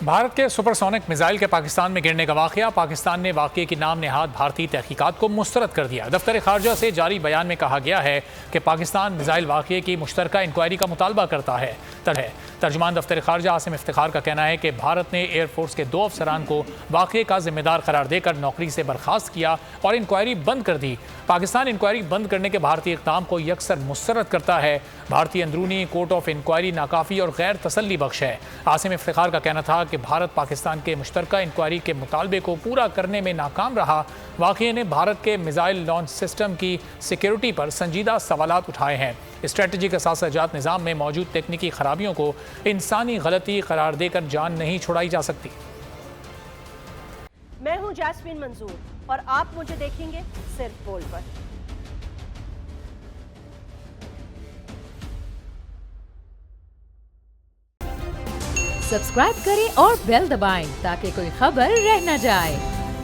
بھارت کے supersonic missile کے پاکستان میں گرنے کا واقعہ، پاکستان نے واقعے کی نام نہاد بھارتی تحقیقات کو مسترد کر دیا۔ دفتر خارجہ سے جاری بیان میں کہا گیا ہے کہ پاکستان میزائل واقعے کی مشترکہ انکوائری کا مطالبہ کرتا ہے۔ ترجمان دفتر خارجہ عاصم افتخار کا کہنا ہے کہ بھارت نے ایئر فورس کے 2 افسران کو واقعے کا ذمہ دار قرار دے کر نوکری سے برخاست کیا اور انکوائری بند کر دی۔ پاکستان انکوائری بند کرنے کے بھارتی اقدام کو یکسر مسترد کرتا ہے۔ بھارتی اندرونی کورٹ آف انکوائری ناکافی اور غیر تسلی بخش ہے۔ عاصم افتخار کا کہنا تھا کہ بھارت پاکستان کے مشترکہ انکوائری کے مطالبے کو پورا کرنے میں ناکام رہا۔ واقعے نے بھارت کے میزائل لانچ سسٹم کی سیکیورٹی پر سنجیدہ سوالات اٹھائے ہیں۔ اسٹریٹجک اثاثہ جات نظام میں موجود تکنیکی خرابیوں کو انسانی غلطی قرار دے کر جان نہیں چھڑائی جا سکتی۔ میں ہوں جاسمین منظور اور آپ مجھے دیکھیں گے صرف بول پر۔ سبسکرائب کریں اور بیل دبائیں تاکہ کوئی خبر رہ نہ جائے۔